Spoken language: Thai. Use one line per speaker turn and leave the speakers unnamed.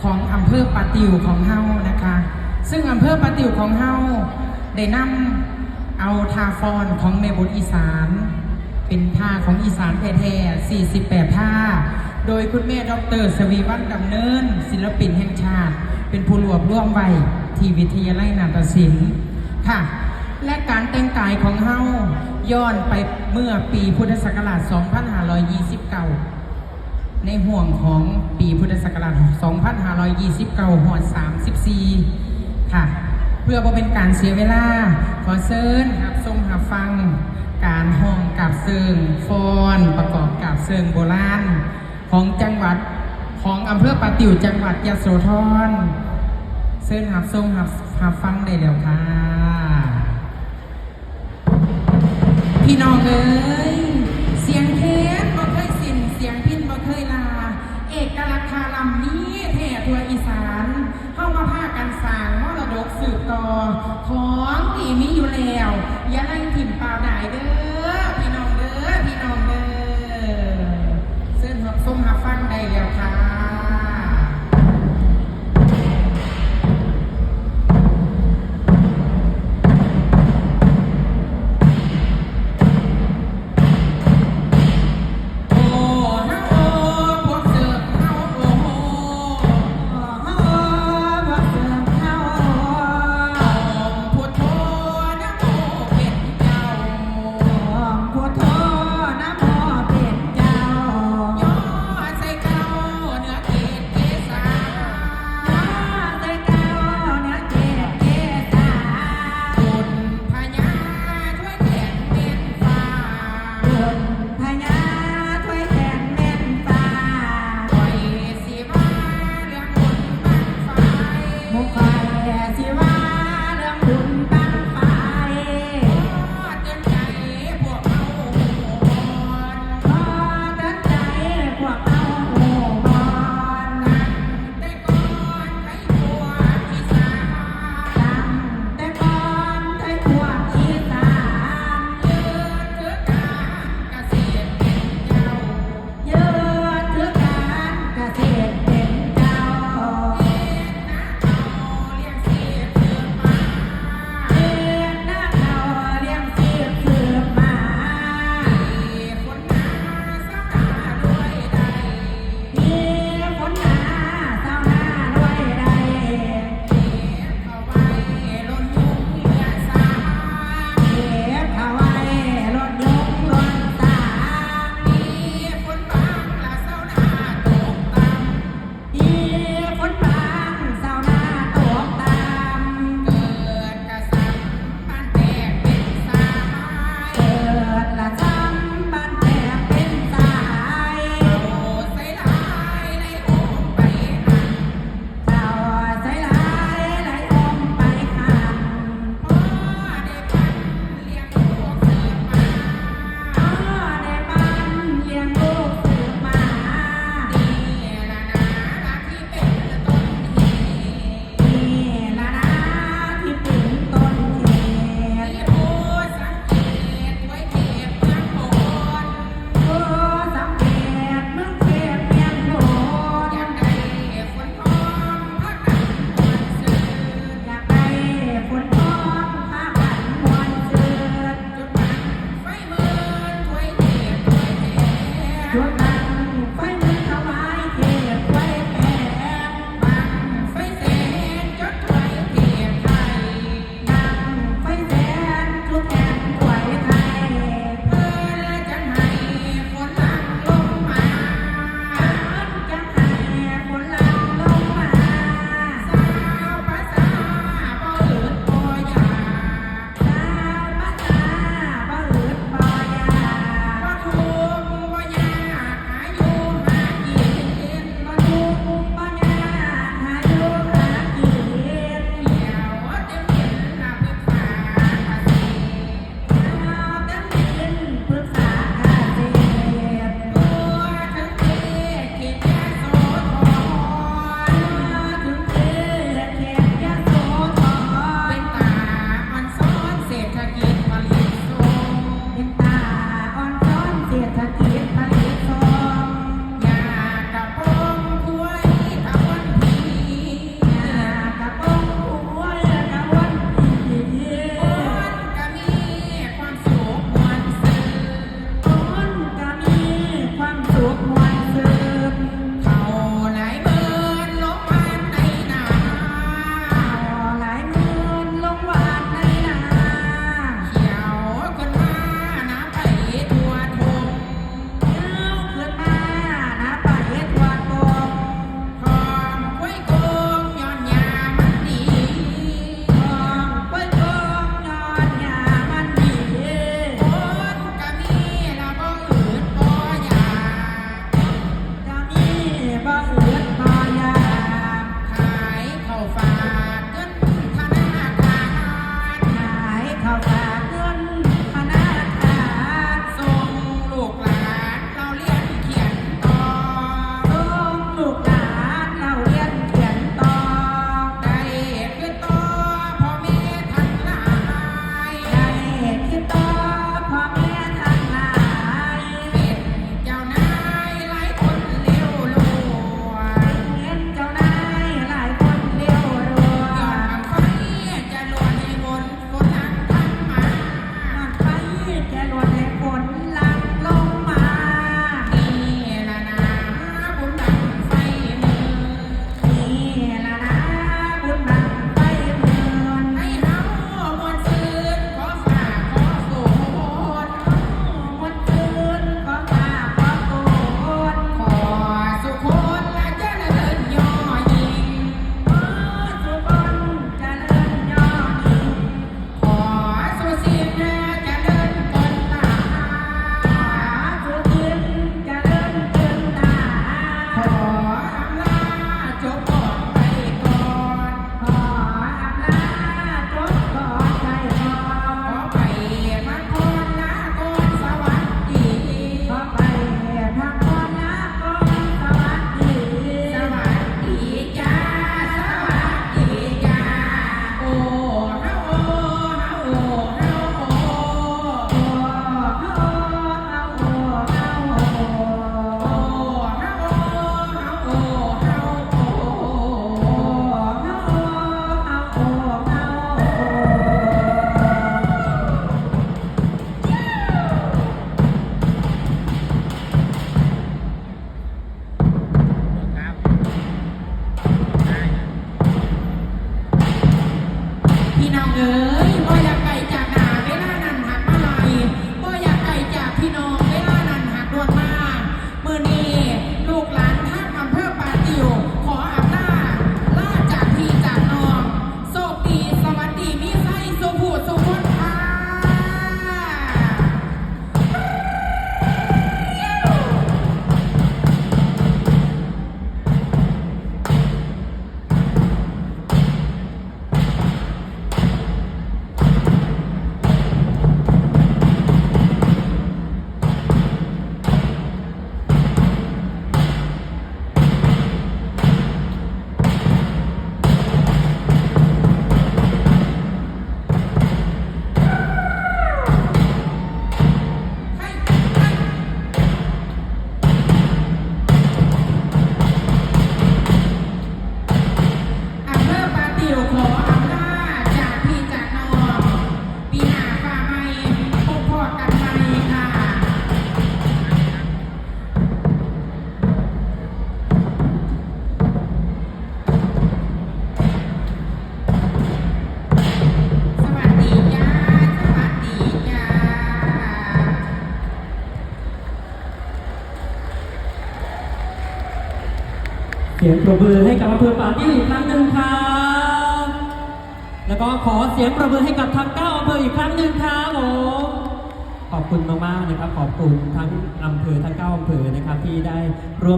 ของอำเภอปาติวของเฮานะคะซึ่งอำเภอปาติวของเฮาได้นำเอาทาฟอนของแม่บุญอีสานเป็นท่าของอีสานแท้ๆ48ท่าโดยคุณแม่ดร.สวีวรรณดำเนินศิลปินแห่งชาติเป็นผู้รวบรวมไว้ที่วิทยาลัยนาฏศิลป์ค่ะและการแต่งกายของเฮาย้อนไปเมื่อปีพุทธศักราช 2529 ในห่วงของปีพุทธศักราช 2529 หอด 34 ค่ะเพื่อบ่เป็นการเสียเวลาขอเชิญรับชมรับฟังการห้องกาบเซิงฟอนประกอบกาบเซิงโบราณของจังหวัดของอำเภอปาติ๋วจังหวัดยโสธรเชิญรับชมรับฟังได้แล้วค่ะพี่น้องเอ๋ยเสียงเทปบ่เคยสิ้นเสียงพิณบ่เคยลาเอกลักษณ์คาลำนี้แท้ทั่วอีสานเข้ามาพากันสร้างมรดกสืบต่อของที่มีอยู่แล้วอย่าให้ถิ่มเปล่าได้เด้อพี่น้องเด้อพี่น้องเด้อเชิญรับชมรับฟังได้แล้วค่ะพ เอ๋ยบ่อยากไกลจากหน้าเวลานั้นหักมาไหลบ่อยากไกลจากพี่น้องเวลานั้นหักดวงมามื้อนี้ลูกหลานทางอำเภอปาติ๋วขออำลาจากพี่จากน้องโชคดีสวัสดีมีไส้สุขูสุขคนค่ะ อำเภอปาติ๋วขออำลาจากพี่จากน้องปีหน้าฟ้าใหม่พบพอกันใหม่ค่ะสวัสดีจ้าสวัสดีจ้า
เสียงปรบมือให้กับอำเภอป่าติ้วอีกครั้งหนึ่งครับแล้วก็ขอเสียงปรบมือให้กับทั้ง9อำเภออีกครั้งหนึ่งครับผมขอบคุณมากๆนะครับขอบคุณทั้งอำเภอทั้ง9อำเภอนะครับที่ได้ร่วม